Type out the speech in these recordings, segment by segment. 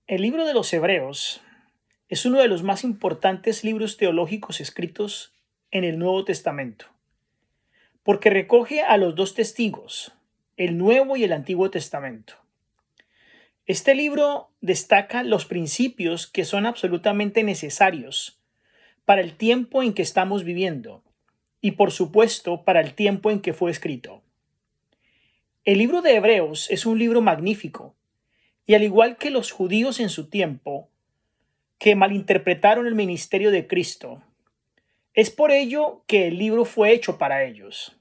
El libro de los Hebreos es uno de los más importantes libros teológicos escritos en el Nuevo Testamento, porque recoge a los dos testigos, el Nuevo y el Antiguo Testamento. Este libro destaca los principios que son absolutamente necesarios para el tiempo en que estamos viviendo y, por supuesto, para el tiempo en que fue escrito. El libro de Hebreos es un libro magnífico y, al igual que los judíos en su tiempo, que malinterpretaron el ministerio de Cristo, es por ello que el libro fue hecho para ellos.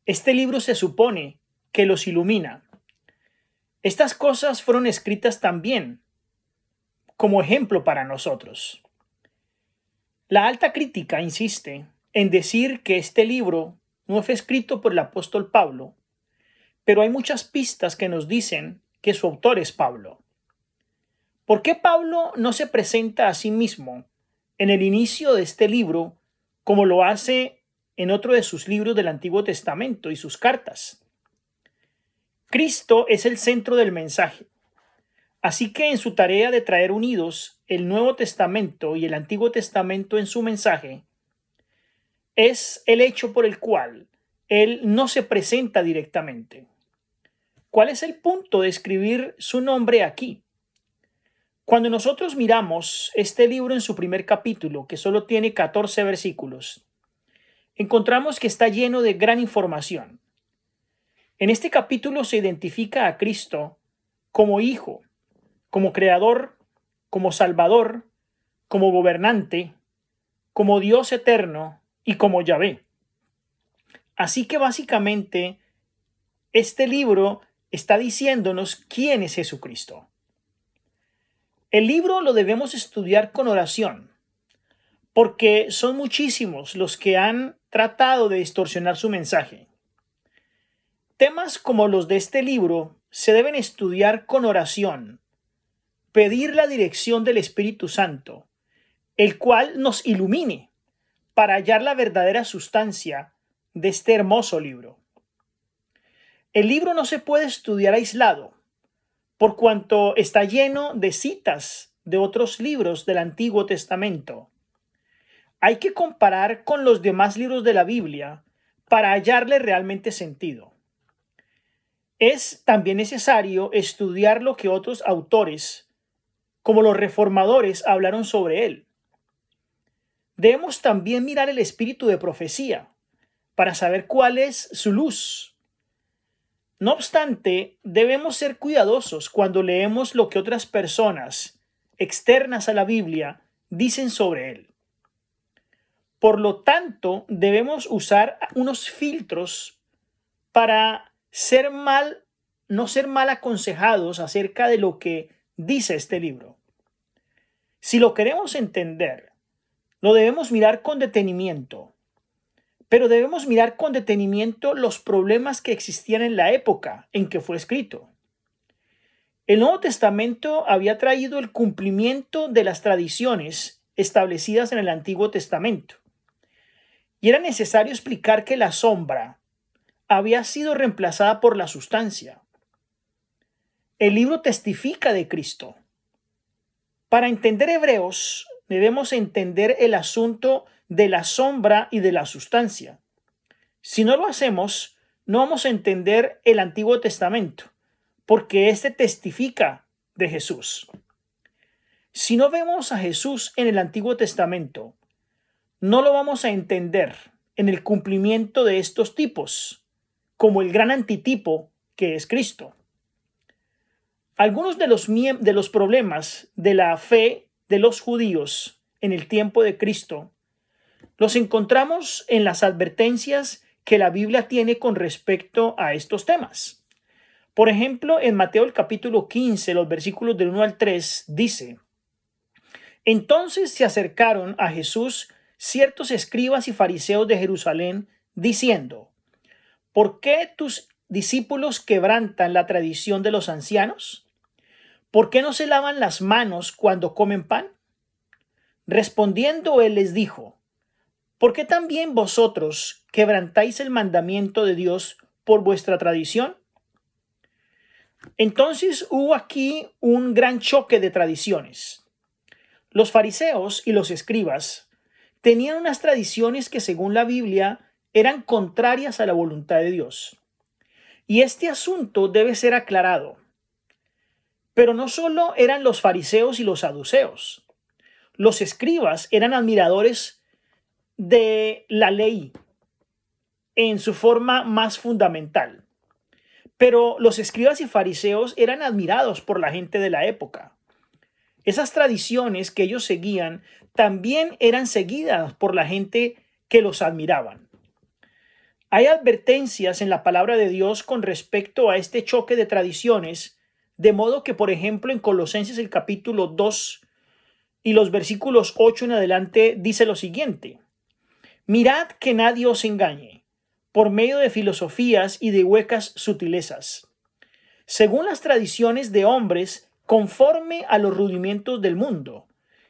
Este libro se supone que los ilumina. Estas cosas fueron escritas también como ejemplo para nosotros. La alta crítica insiste en decir que este libro no fue escrito por el apóstol Pablo, pero hay muchas pistas que nos dicen que su autor es Pablo. ¿Por qué Pablo no se presenta a sí mismo en el inicio de este libro como lo hace en otro de sus libros del Antiguo Testamento y sus cartas? Cristo es el centro del mensaje, así que en su tarea de traer unidos el Nuevo Testamento y el Antiguo Testamento en su mensaje, es el hecho por el cual él no se presenta directamente. ¿Cuál es el punto de escribir su nombre aquí? Cuando nosotros miramos este libro en su primer capítulo, que solo tiene 14 versículos, encontramos que está lleno de gran información. En este capítulo se identifica a Cristo como Hijo, como Creador, como Salvador, como Gobernante, como Dios eterno y como Yahvé. Así que básicamente este libro está diciéndonos quién es Jesucristo. El libro lo debemos estudiar con oración, porque son muchísimos los que han tratado de distorsionar su mensaje. Temas como los de este libro se deben estudiar con oración, pedir la dirección del Espíritu Santo, el cual nos ilumine para hallar la verdadera sustancia de este hermoso libro. El libro no se puede estudiar aislado, por cuanto está lleno de citas de otros libros del Antiguo Testamento. Hay que comparar con los demás libros de la Biblia para hallarle realmente sentido. Es también necesario estudiar lo que otros autores, como los reformadores, hablaron sobre él. Debemos también mirar el espíritu de profecía para saber cuál es su luz. No obstante, debemos ser cuidadosos cuando leemos lo que otras personas externas a la Biblia dicen sobre él. Por lo tanto, debemos usar unos filtros para no ser mal aconsejados acerca de lo que dice este libro. Si lo queremos entender, lo debemos mirar con detenimiento, pero debemos mirar con detenimiento los problemas que existían en la época en que fue escrito. El Nuevo Testamento había traído el cumplimiento de las tradiciones establecidas en el Antiguo Testamento, y era necesario explicar que la sombra había sido reemplazada por la sustancia. El libro testifica de Cristo. Para entender Hebreos, debemos entender el asunto de la sombra y de la sustancia. Si no lo hacemos, no vamos a entender el Antiguo Testamento, porque éste testifica de Jesús. Si no vemos a Jesús en el Antiguo Testamento, no lo vamos a entender en el cumplimiento de estos tipos, como el gran antitipo que es Cristo. Algunos de los problemas de la fe de los judíos en el tiempo de Cristo los encontramos en las advertencias que la Biblia tiene con respecto a estos temas. Por ejemplo, en Mateo el capítulo 15, los versículos del 1 al 3, dice: Entonces se acercaron a Jesús ciertos escribas y fariseos de Jerusalén, diciendo: ¿Por qué tus discípulos quebrantan la tradición de los ancianos? ¿Por qué no se lavan las manos cuando comen pan? Respondiendo él les dijo: ¿Por qué también vosotros quebrantáis el mandamiento de Dios por vuestra tradición? Entonces hubo aquí un gran choque de tradiciones. Los fariseos y los escribas tenían unas tradiciones que, según la Biblia, eran contrarias a la voluntad de Dios. Y este asunto debe ser aclarado. Pero no solo eran los fariseos y los saduceos. Los escribas eran admiradores de la ley en su forma más fundamental. Pero los escribas y fariseos eran admirados por la gente de la época. Esas tradiciones que ellos seguían también eran seguidas por la gente que los admiraban. Hay advertencias en la palabra de Dios con respecto a este choque de tradiciones, de modo que, por ejemplo, en Colosenses el capítulo 2 y los versículos 8 en adelante dice lo siguiente: mirad que nadie os engañe por medio de filosofías y de huecas sutilezas, según las tradiciones de hombres, conforme a los rudimientos del mundo,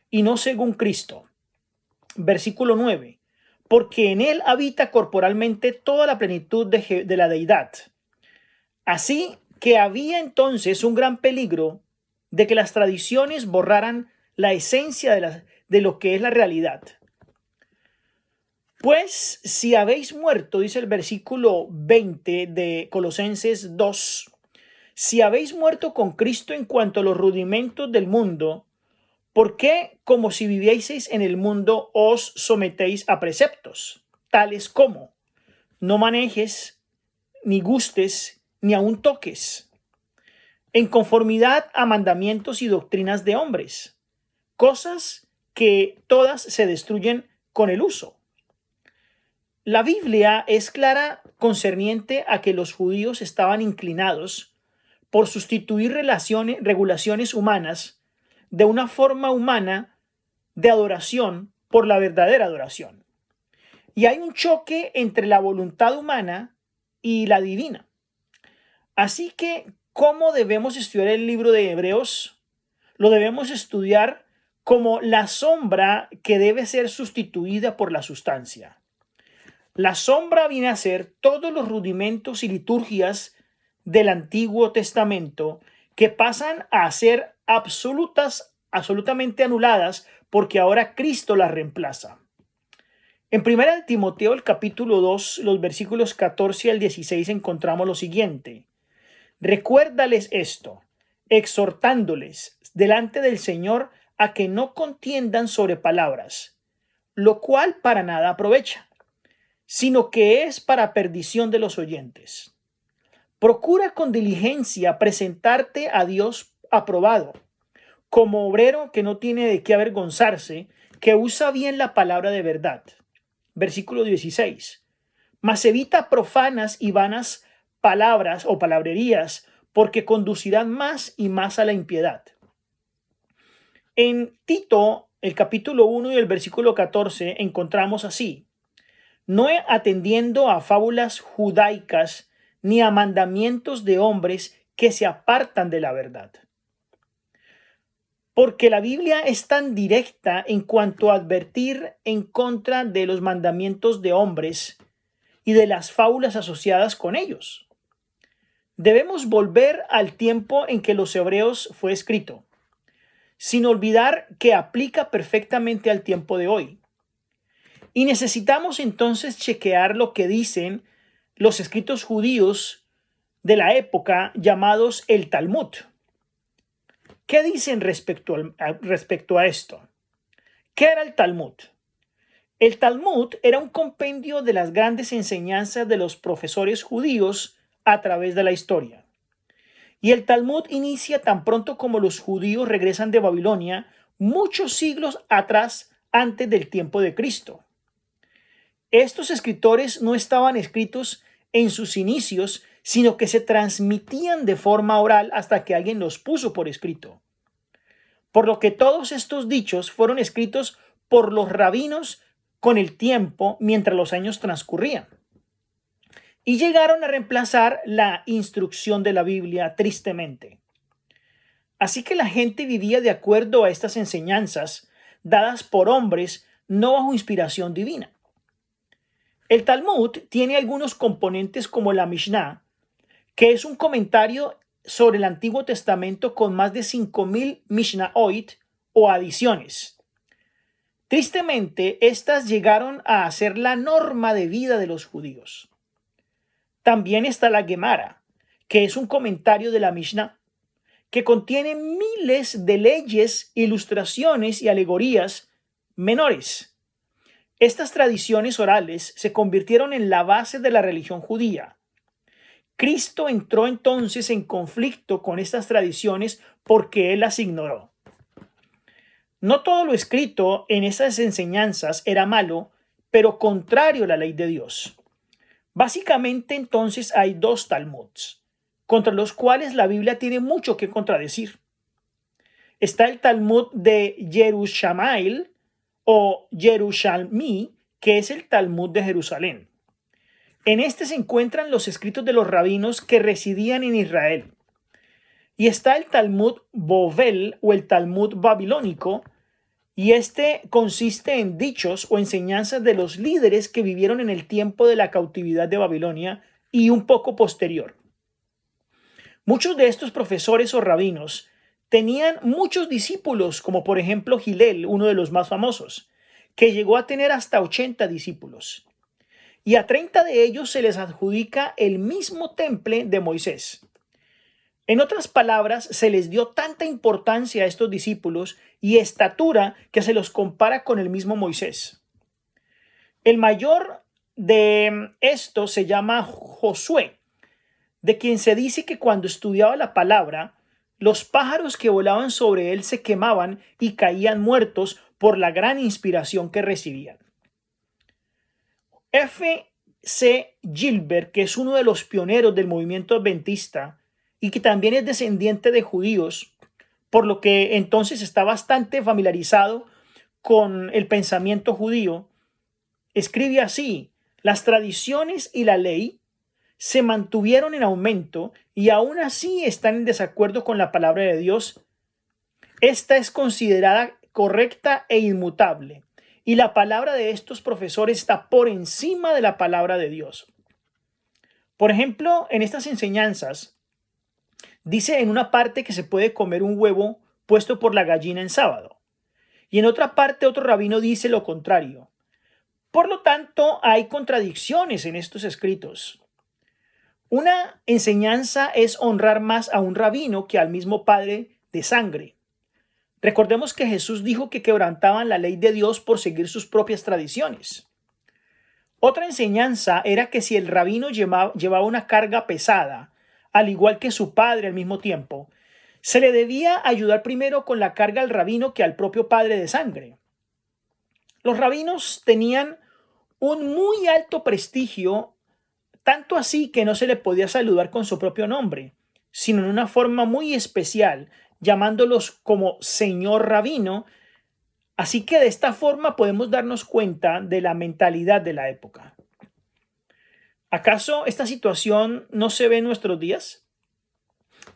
y no según Cristo. Versículo 9. Porque en él habita corporalmente toda la plenitud de la deidad. Así que había entonces un gran peligro de que las tradiciones borraran la esencia de lo que es la realidad. Pues si habéis muerto, dice el versículo 20 de Colosenses 2, si habéis muerto con Cristo en cuanto a los rudimentos del mundo, ¿por qué, como si vivieseis en el mundo, os sometéis a preceptos, tales como no manejes, ni gustes, ni aun toques, en conformidad a mandamientos y doctrinas de hombres, cosas que todas se destruyen con el uso? La Biblia es clara concerniente a que los judíos estaban inclinados por sustituir regulaciones humanas de una forma humana de adoración por la verdadera adoración. Y hay un choque entre la voluntad humana y la divina. Así que, ¿cómo debemos estudiar el libro de Hebreos? Lo debemos estudiar como la sombra que debe ser sustituida por la sustancia. La sombra viene a ser todos los rudimentos y liturgias del Antiguo Testamento que pasan a ser absolutamente anuladas porque ahora Cristo las reemplaza. En 1 Timoteo, el capítulo 2, los versículos 14 al 16 encontramos lo siguiente: recuérdales esto, exhortándoles delante del Señor a que no contiendan sobre palabras, lo cual para nada aprovecha, sino que es para perdición de los oyentes. Procura con diligencia presentarte a Dios aprobado, como obrero que no tiene de qué avergonzarse, que usa bien la palabra de verdad. Versículo 16. Mas evita profanas y vanas palabras o palabrerías, porque conducirán más y más a la impiedad. En Tito, el capítulo 1 y el versículo 14, encontramos así: no atendiendo a fábulas judaicas ni a mandamientos de hombres que se apartan de la verdad. Porque la Biblia es tan directa en cuanto a advertir en contra de los mandamientos de hombres y de las fábulas asociadas con ellos. Debemos volver al tiempo en que los Hebreos fue escrito, sin olvidar que aplica perfectamente al tiempo de hoy. Y necesitamos entonces chequear lo que dicen los escritos judíos de la época llamados el Talmud. ¿Qué dicen respecto a esto? ¿Qué era el Talmud? El Talmud era un compendio de las grandes enseñanzas de los profesores judíos a través de la historia. Y el Talmud inicia tan pronto como los judíos regresan de Babilonia, muchos siglos atrás, antes del tiempo de Cristo. Estos escritores no estaban escritos en sus inicios, sino que se transmitían de forma oral hasta que alguien los puso por escrito. Por lo que todos estos dichos fueron escritos por los rabinos con el tiempo mientras los años transcurrían. Y llegaron a reemplazar la instrucción de la Biblia, tristemente. Así que la gente vivía de acuerdo a estas enseñanzas dadas por hombres, no bajo inspiración divina. El Talmud tiene algunos componentes como la Mishnah, que es un comentario sobre el Antiguo Testamento con más de 5.000 Mishnahot o adiciones. Tristemente, estas llegaron a ser la norma de vida de los judíos. También está la Gemara, que es un comentario de la Mishnah, que contiene miles de leyes, ilustraciones y alegorías menores. Estas tradiciones orales se convirtieron en la base de la religión judía. Cristo entró entonces en conflicto con estas tradiciones porque él las ignoró. No todo lo escrito en esas enseñanzas era malo, pero contrario a la ley de Dios. Básicamente entonces hay dos Talmuds, contra los cuales la Biblia tiene mucho que contradecir. Está el Talmud de Yerushalmi o Yerushalmi, que es el Talmud de Jerusalén. En este se encuentran los escritos de los rabinos que residían en Israel. Y está el Talmud Bovel o el Talmud babilónico, y este consiste en dichos o enseñanzas de los líderes que vivieron en el tiempo de la cautividad de Babilonia y un poco posterior. Muchos de estos profesores o rabinos tenían muchos discípulos, como por ejemplo Gilel, uno de los más famosos, que llegó a tener hasta 80 discípulos. Y a 30 de ellos se les adjudica el mismo temple de Moisés. En otras palabras, se les dio tanta importancia a estos discípulos y estatura que se los compara con el mismo Moisés. El mayor de estos se llama Josué, de quien se dice que cuando estudiaba la palabra, los pájaros que volaban sobre él se quemaban y caían muertos por la gran inspiración que recibían. F. C. Gilbert, que es uno de los pioneros del movimiento adventista y que también es descendiente de judíos, por lo que entonces está bastante familiarizado con el pensamiento judío, escribe así: las tradiciones y la ley se mantuvieron en aumento y aún así están en desacuerdo con la palabra de Dios. Esta es considerada correcta e inmutable, y la palabra de estos profesores está por encima de la palabra de Dios. Por ejemplo, en estas enseñanzas, dice en una parte que se puede comer un huevo puesto por la gallina en sábado, y en otra parte otro rabino dice lo contrario. Por lo tanto, hay contradicciones en estos escritos. Una enseñanza es honrar más a un rabino que al mismo padre de sangre. Recordemos que Jesús dijo que quebrantaban la ley de Dios por seguir sus propias tradiciones. Otra enseñanza era que si el rabino llevaba una carga pesada, al igual que su padre al mismo tiempo, se le debía ayudar primero con la carga al rabino que al propio padre de sangre. Los rabinos tenían un muy alto prestigio, tanto así que no se le podía saludar con su propio nombre, sino en una forma muy especial, llamándolos como señor rabino. Así que de esta forma podemos darnos cuenta de la mentalidad de la época. ¿Acaso esta situación no se ve en nuestros días?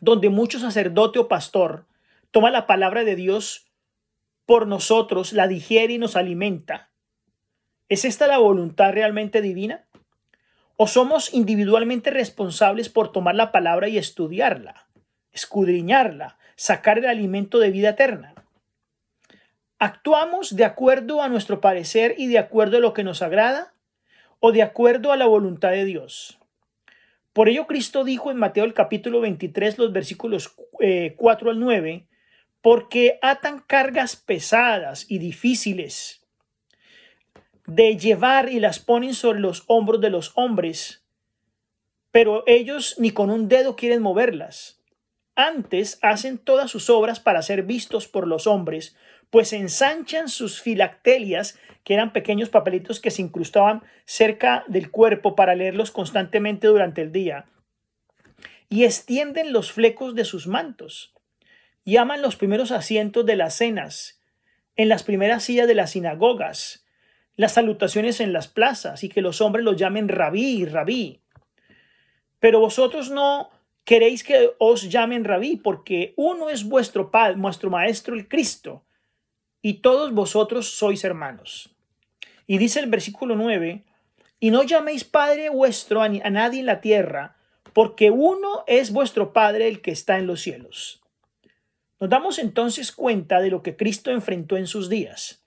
Donde mucho sacerdote o pastor toma la palabra de Dios por nosotros, la digiere y nos alimenta. ¿Es esta la voluntad realmente divina? ¿O somos individualmente responsables por tomar la palabra y estudiarla, escudriñarla, sacar el alimento de vida eterna? ¿Actuamos de acuerdo a nuestro parecer y de acuerdo a lo que nos agrada o de acuerdo a la voluntad de Dios? Por ello Cristo dijo en Mateo el capítulo 23, los versículos 4 al 9, porque atan cargas pesadas y difíciles de llevar y las ponen sobre los hombros de los hombres, pero ellos ni con un dedo quieren moverlas. Antes hacen todas sus obras para ser vistos por los hombres, pues ensanchan sus filactelias, que eran pequeños papelitos que se incrustaban cerca del cuerpo para leerlos constantemente durante el día, y extienden los flecos de sus mantos. Llaman los primeros asientos de las cenas, en las primeras sillas de las sinagogas, las salutaciones en las plazas, y que los hombres los llamen rabí, rabí. Pero vosotros no queréis que os llamen rabí, porque uno es vuestro padre, vuestro maestro, el Cristo, y todos vosotros sois hermanos. Y dice el versículo 9, y no llaméis Padre vuestro a nadie en la tierra, porque uno es vuestro Padre, el que está en los cielos. Nos damos entonces cuenta de lo que Cristo enfrentó en sus días.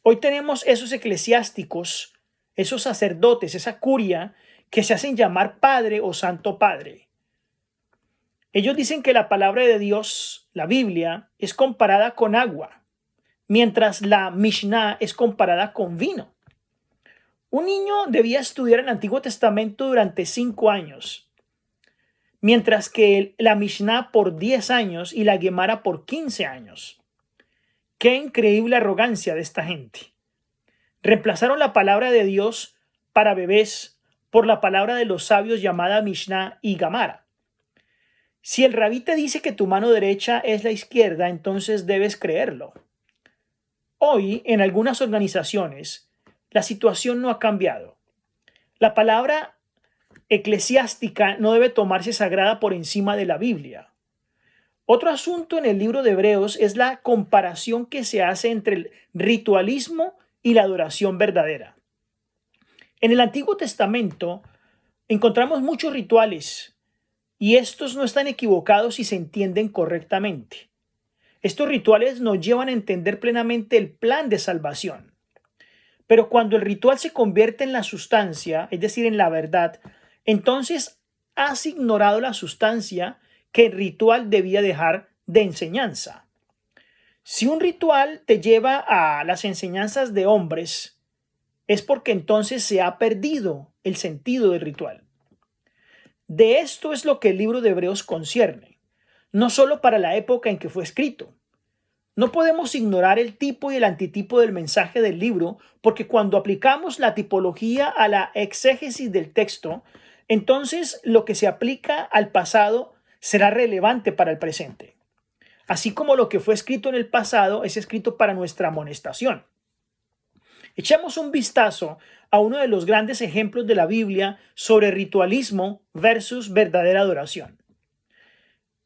Hoy tenemos esos eclesiásticos, esos sacerdotes, esa curia que se hacen llamar Padre o Santo Padre. Ellos dicen que la palabra de Dios, la Biblia, es comparada con agua, mientras la Mishnah es comparada con vino. Un niño debía estudiar el Antiguo Testamento durante 5 años, mientras que la Mishnah por 10 años y la Gemara por 15 años. Qué increíble arrogancia de esta gente. Reemplazaron la palabra de Dios para bebés por la palabra de los sabios llamada Mishnah y Gemara. Si el rabí te dice que tu mano derecha es la izquierda, entonces debes creerlo. Hoy, en algunas organizaciones, la situación no ha cambiado. La palabra eclesiástica no debe tomarse sagrada por encima de la Biblia. Otro asunto en el libro de Hebreos es la comparación que se hace entre el ritualismo y la adoración verdadera. En el Antiguo Testamento encontramos muchos rituales y estos no están equivocados si se entienden correctamente. Estos rituales nos llevan a entender plenamente el plan de salvación. Pero cuando el ritual se convierte en la sustancia, es decir, en la verdad, entonces has ignorado la sustancia que el ritual debía dejar de enseñanza. Si un ritual te lleva a las enseñanzas de hombres, es porque entonces se ha perdido el sentido del ritual. De esto es lo que el libro de Hebreos concierne, no solo para la época en que fue escrito. No podemos ignorar el tipo y el antitipo del mensaje del libro, porque cuando aplicamos la tipología a la exégesis del texto, entonces lo que se aplica al pasado será relevante para el presente. Así como lo que fue escrito en el pasado es escrito para nuestra amonestación. Echamos un vistazo a uno de los grandes ejemplos de la Biblia sobre ritualismo versus verdadera adoración.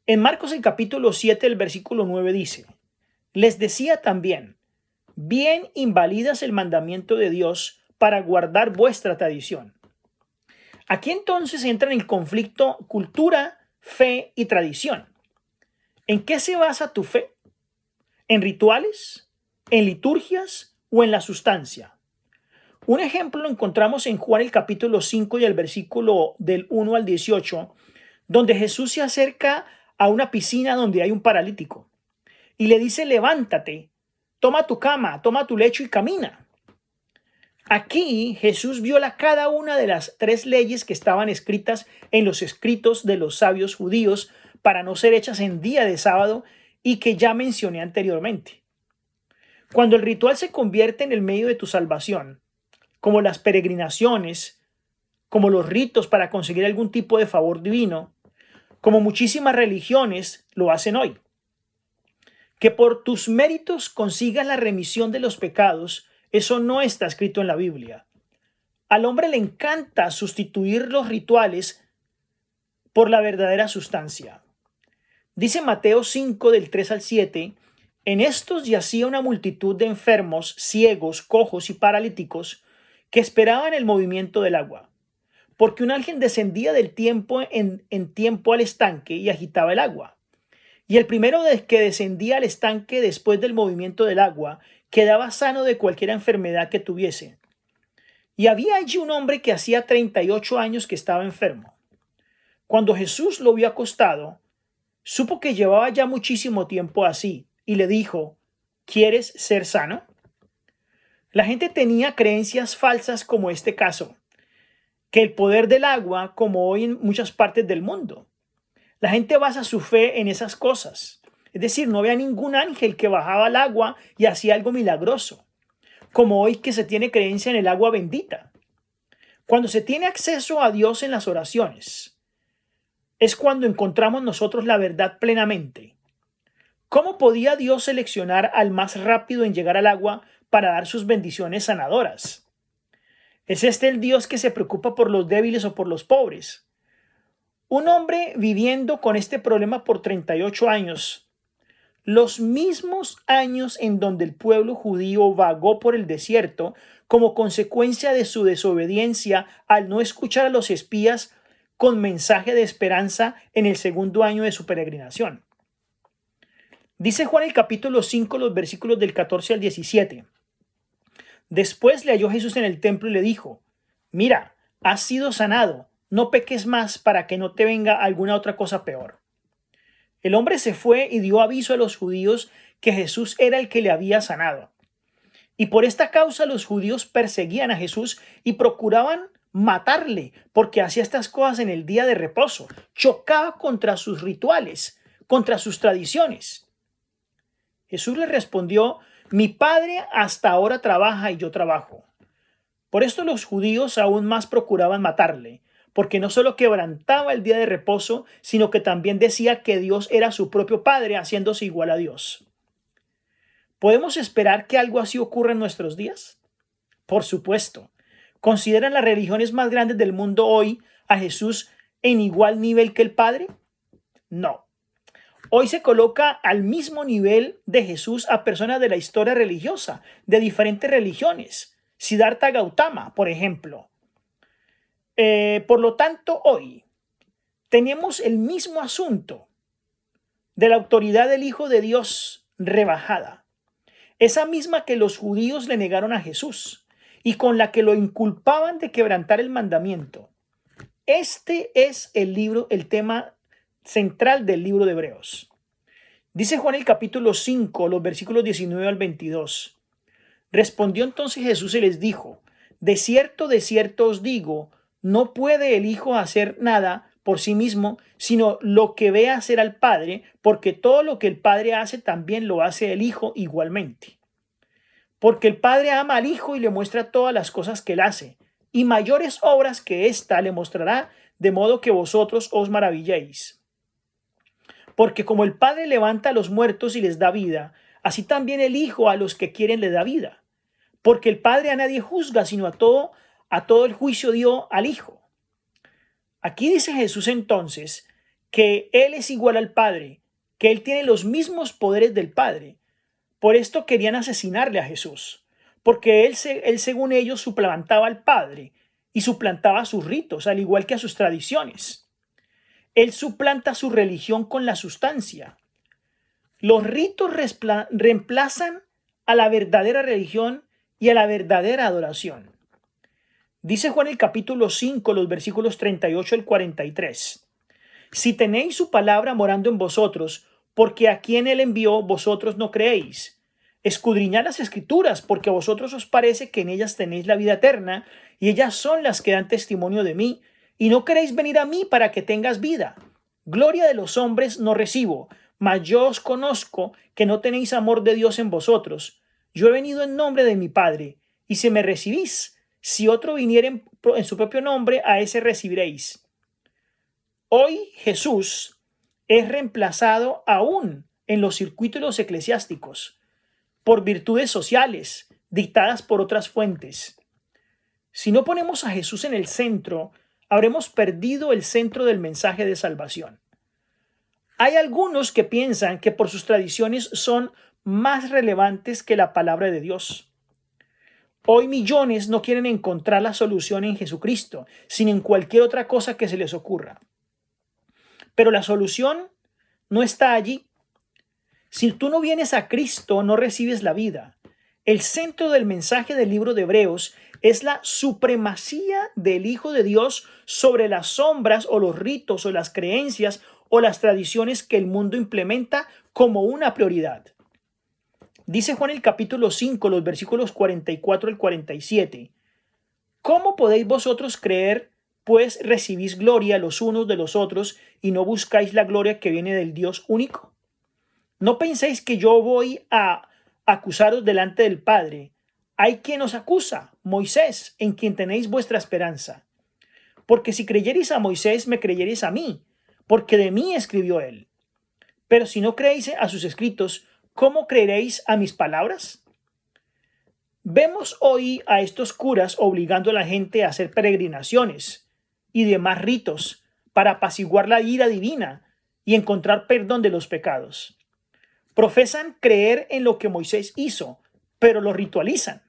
En Marcos el capítulo 7, el versículo 9 dice: les decía también, bien invalidas el mandamiento de Dios para guardar vuestra tradición. Aquí entonces entra en el conflicto cultura, fe y tradición. ¿En qué se basa tu fe? ¿En rituales? ¿En liturgias? ¿O en la sustancia? Un ejemplo lo encontramos en Juan el capítulo 5 y el versículo del 1 al 18, donde Jesús se acerca a una piscina donde hay un paralítico y le dice: levántate, toma tu cama, toma tu lecho y camina. Aquí Jesús viola cada una de las 3 leyes que estaban escritas en los escritos de los sabios judíos para no ser hechas en día de sábado y que ya mencioné anteriormente. Cuando el ritual se convierte en el medio de tu salvación, como las peregrinaciones, como los ritos para conseguir algún tipo de favor divino, como muchísimas religiones lo hacen hoy, que por tus méritos consigas la remisión de los pecados, eso no está escrito en la Biblia. Al hombre le encanta sustituir los rituales por la verdadera sustancia. Dice Mateo 5 del 3 al 7, en estos yacía una multitud de enfermos, ciegos, cojos y paralíticos que esperaban el movimiento del agua, porque un ángel descendía del tiempo en tiempo al estanque y agitaba el agua. Y el primero que descendía al estanque después del movimiento del agua quedaba sano de cualquier enfermedad que tuviese. Y había allí un hombre que hacía 38 años que estaba enfermo. Cuando Jesús lo vio acostado, supo que llevaba ya muchísimo tiempo así y le dijo: ¿quieres ser sano? La gente tenía creencias falsas como este caso, que el poder del agua, como hoy en muchas partes del mundo. La gente basa su fe en esas cosas. Es decir, no había ningún ángel que bajaba al agua y hacía algo milagroso, como hoy que se tiene creencia en el agua bendita. Cuando se tiene acceso a Dios en las oraciones, es cuando encontramos nosotros la verdad plenamente. ¿Cómo podía Dios seleccionar al más rápido en llegar al agua para dar sus bendiciones sanadoras? ¿Es este el Dios que se preocupa por los débiles o por los pobres? Un hombre viviendo con este problema por 38 años, los mismos años en donde el pueblo judío vagó por el desierto como consecuencia de su desobediencia al no escuchar a los espías con mensaje de esperanza en el segundo año de su peregrinación. Dice Juan el capítulo 5, los versículos del 14 al 17. Después le halló Jesús en el templo y le dijo: mira, has sido sanado, no peques más para que no te venga alguna otra cosa peor. El hombre se fue y dio aviso a los judíos que Jesús era el que le había sanado. Y por esta causa los judíos perseguían a Jesús y procuraban matarle, porque hacía estas cosas en el día de reposo, chocaba contra sus rituales, contra sus tradiciones. Jesús le respondió: mi Padre hasta ahora trabaja y yo trabajo. Por esto los judíos aún más procuraban matarle, porque no solo quebrantaba el día de reposo, sino que también decía que Dios era su propio Padre, haciéndose igual a Dios. ¿Podemos esperar que algo así ocurra en nuestros días? Por supuesto. ¿Consideran las religiones más grandes del mundo hoy a Jesús en igual nivel que el Padre? No. Hoy se coloca al mismo nivel de Jesús a personas de la historia religiosa, de diferentes religiones. Siddhartha Gautama, por ejemplo. Por lo tanto, hoy tenemos el mismo asunto de la autoridad del Hijo de Dios rebajada. Esa misma que los judíos le negaron a Jesús y con la que lo inculpaban de quebrantar el mandamiento. Este es el tema central del libro de Hebreos. Dice Juan el capítulo 5, los versículos 19 al 22. Respondió entonces Jesús y les dijo: de cierto os digo, no puede el Hijo hacer nada por sí mismo, sino lo que ve hacer al Padre, porque todo lo que el Padre hace también lo hace el Hijo igualmente. Porque el Padre ama al Hijo y le muestra todas las cosas que él hace, y mayores obras que ésta le mostrará, de modo que vosotros os maravilléis. Porque como el Padre levanta a los muertos y les da vida, así también el Hijo a los que quieren le da vida. Porque el Padre a nadie juzga, sino a todo el juicio dio al Hijo. Aquí dice Jesús entonces que Él es igual al Padre, que Él tiene los mismos poderes del Padre. Por esto querían asesinarle a Jesús, porque él según ellos suplantaba al Padre y suplantaba sus ritos, al igual que a sus tradiciones. Él suplanta su religión con la sustancia. Los ritos reemplazan a la verdadera religión y a la verdadera adoración. Dice Juan el capítulo 5, los versículos 38 al 43. Si tenéis su palabra morando en vosotros, porque a quien él envió vosotros no creéis. Escudriñad las escrituras, porque a vosotros os parece que en ellas tenéis la vida eterna, y ellas son las que dan testimonio de mí, y no queréis venir a mí para que tengas vida. Gloria de los hombres no recibo, mas yo os conozco que no tenéis amor de Dios en vosotros. Yo he venido en nombre de mi Padre, y si me recibís, si otro viniere en su propio nombre, a ese recibiréis. Hoy Jesús es reemplazado aún en los circuitos eclesiásticos por virtudes sociales dictadas por otras fuentes. Si no ponemos a Jesús en el centro, habremos perdido el centro del mensaje de salvación. Hay algunos que piensan que por sus tradiciones son más relevantes que la palabra de Dios. Hoy millones no quieren encontrar la solución en Jesucristo, sino en cualquier otra cosa que se les ocurra. Pero la solución no está allí. Si tú no vienes a Cristo, no recibes la vida. El centro del mensaje del libro de Hebreos es la supremacía del Hijo de Dios sobre las sombras o los ritos o las creencias o las tradiciones que el mundo implementa como una prioridad. Dice Juan el capítulo 5, los versículos 44 al 47. ¿Cómo podéis vosotros creer, pues recibís gloria los unos de los otros y no buscáis la gloria que viene del Dios único? No penséis que yo voy a acusaros delante del Padre. Hay quien os acusa, Moisés, en quien tenéis vuestra esperanza. Porque si creyereis a Moisés, me creyereis a mí, porque de mí escribió él. Pero si no creéis a sus escritos, ¿cómo creeréis a mis palabras? Vemos hoy a estos curas obligando a la gente a hacer peregrinaciones y demás ritos para apaciguar la ira divina y encontrar perdón de los pecados. Profesan creer en lo que Moisés hizo, pero lo ritualizan.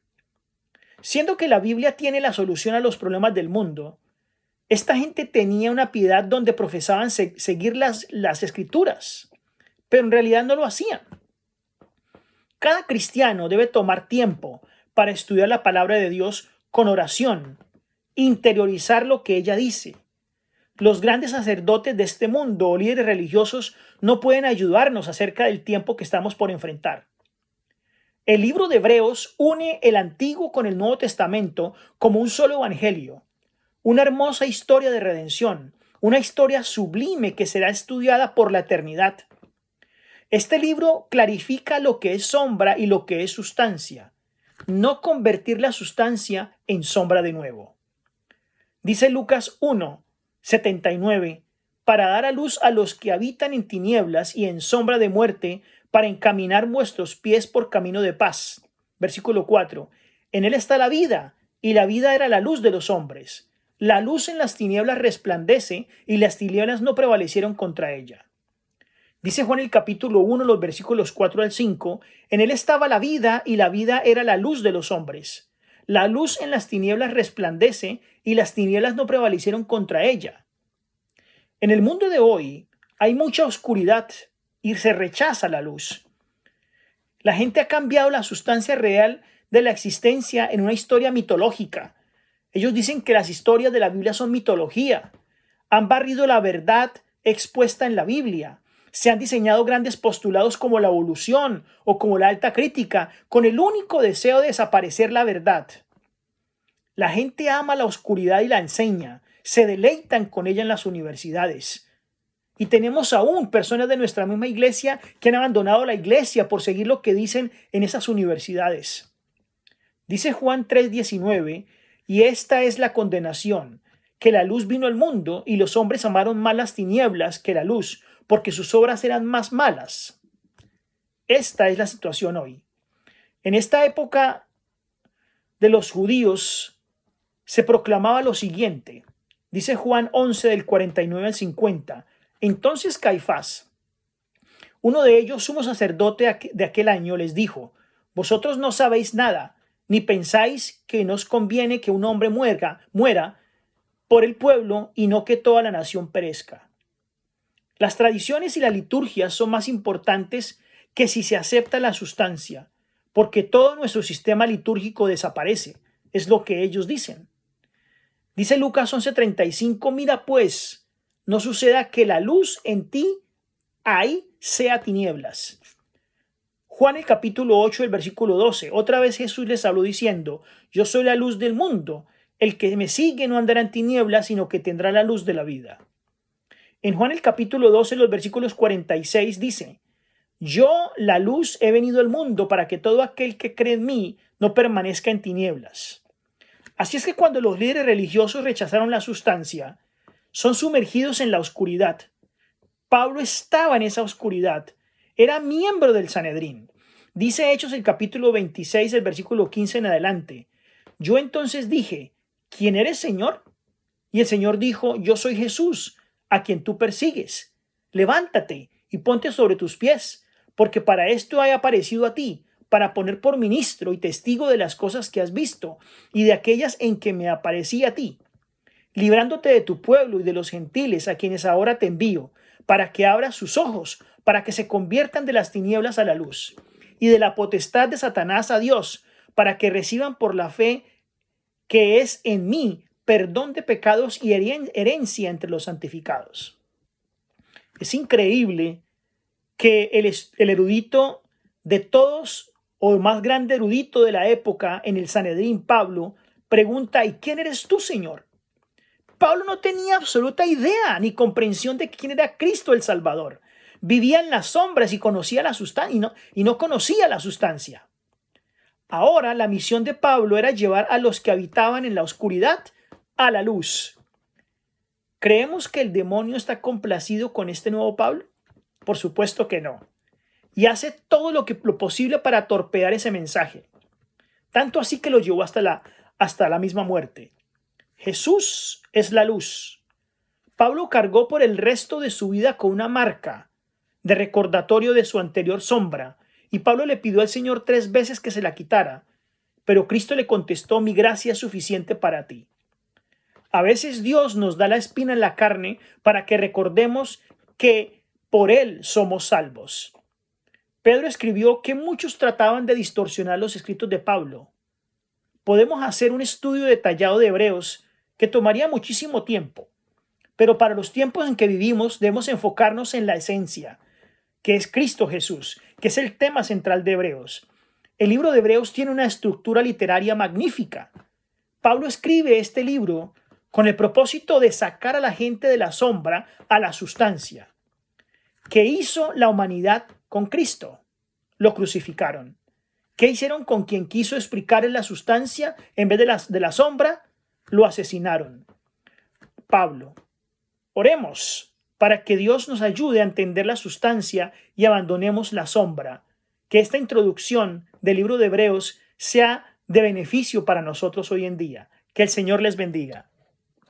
Siendo que la Biblia tiene la solución a los problemas del mundo, Esta gente tenía una piedad donde profesaban seguir las escrituras, pero en realidad no lo hacían. Cada cristiano debe tomar tiempo para estudiar la palabra de Dios con oración, interiorizar lo que ella dice. Los grandes sacerdotes de este mundo o líderes religiosos no pueden ayudarnos acerca del tiempo que estamos por enfrentar. El libro de Hebreos une el Antiguo con el Nuevo Testamento como un solo evangelio, una hermosa historia de redención, una historia sublime que será estudiada por la eternidad. Este libro clarifica lo que es sombra y lo que es sustancia, no convertir la sustancia en sombra de nuevo. Dice Lucas 1:79, para dar a luz a los que habitan en tinieblas y en sombra de muerte, para encaminar vuestros pies por camino de paz. Versículo 4, en él está la vida, y la vida era la luz de los hombres. La luz en las tinieblas resplandece, y las tinieblas no prevalecieron contra ella. Dice Juan el capítulo 1, los versículos 4 al 5, en él estaba la vida, y la vida era la luz de los hombres. La luz en las tinieblas resplandece, y las tinieblas no prevalecieron contra ella. En el mundo de hoy hay mucha oscuridad y se rechaza la luz. La gente ha cambiado la sustancia real de la existencia en una historia mitológica. Ellos dicen que las historias de la Biblia son mitología. Han barrido la verdad expuesta en la Biblia. Se han diseñado grandes postulados como la evolución o como la alta crítica, con el único deseo de desaparecer la verdad. La gente ama la oscuridad y la enseña. Se deleitan con ella en las universidades. Y tenemos aún personas de nuestra misma iglesia que han abandonado la iglesia por seguir lo que dicen en esas universidades. Dice Juan 3:19, y esta es la condenación, que la luz vino al mundo y los hombres amaron más las tinieblas que la luz, porque sus obras eran más malas. Esta es la situación hoy. En esta época de los judíos se proclamaba lo siguiente. Dice Juan 11 del 49 al 50. Entonces Caifás, uno de ellos, sumo sacerdote de aquel año, les dijo, vosotros no sabéis nada, ni pensáis que nos conviene que un hombre muera por el pueblo y no que toda la nación perezca. Las tradiciones y las liturgias son más importantes que si se acepta la sustancia, porque todo nuestro sistema litúrgico desaparece, es lo que ellos dicen. Dice Lucas 11:35, mira pues, no suceda que la luz en ti sea tinieblas. Juan el capítulo 8, el versículo 12. Otra vez Jesús les habló diciendo, yo soy la luz del mundo. El que me sigue no andará en tinieblas, sino que tendrá la luz de la vida. En Juan el capítulo 12, los versículos 46 dice, yo, la luz, he venido al mundo para que todo aquel que cree en mí no permanezca en tinieblas. Así es que cuando los líderes religiosos rechazaron la sustancia, son sumergidos en la oscuridad. Pablo estaba en esa oscuridad. Era miembro del Sanedrín. Dice Hechos el capítulo 26, el versículo 15 en adelante. Yo entonces dije, ¿quién eres, Señor? Y el Señor dijo, yo soy Jesús, a quien tú persigues. Levántate y ponte sobre tus pies, porque para esto he aparecido a ti, para poner por ministro y testigo de las cosas que has visto y de aquellas en que me aparecí a ti, librándote de tu pueblo y de los gentiles a quienes ahora te envío, para que abras sus ojos, para que se conviertan de las tinieblas a la luz y de la potestad de Satanás a Dios, para que reciban por la fe que es en mí perdón de pecados y herencia entre los santificados. Es increíble que el erudito de todos, o el más grande erudito de la época en el Sanedrín, Pablo, pregunta, ¿y quién eres tú, Señor? Pablo no tenía absoluta idea ni comprensión de quién era Cristo el Salvador. Vivía en las sombras y conocía la sustancia y no conocía la sustancia. Ahora la misión de Pablo era llevar a los que habitaban en la oscuridad a la luz. ¿Creemos que el demonio está complacido con este nuevo Pablo? Por supuesto que no. Y hace todo lo posible para torpedear ese mensaje. Tanto así que lo llevó hasta la misma muerte. Jesús es la luz. Pablo cargó por el resto de su vida con una marca de recordatorio de su anterior sombra. Y Pablo le pidió al Señor 3 veces que se la quitara. Pero Cristo le contestó, mi gracia es suficiente para ti. A veces Dios nos da la espina en la carne para que recordemos que por Él somos salvos. Pedro escribió que muchos trataban de distorsionar los escritos de Pablo. Podemos hacer un estudio detallado de Hebreos que tomaría muchísimo tiempo, pero para los tiempos en que vivimos debemos enfocarnos en la esencia, que es Cristo Jesús, que es el tema central de Hebreos. El libro de Hebreos tiene una estructura literaria magnífica. Pablo escribe este libro con el propósito de sacar a la gente de la sombra a la sustancia. ¿Qué hizo la humanidad con Cristo? Lo crucificaron. ¿Qué hicieron con quien quiso explicar en la sustancia en vez de la sombra? Lo asesinaron. Pablo, oremos para que Dios nos ayude a entender la sustancia y abandonemos la sombra. Que esta introducción del libro de Hebreos sea de beneficio para nosotros hoy en día. Que el Señor les bendiga.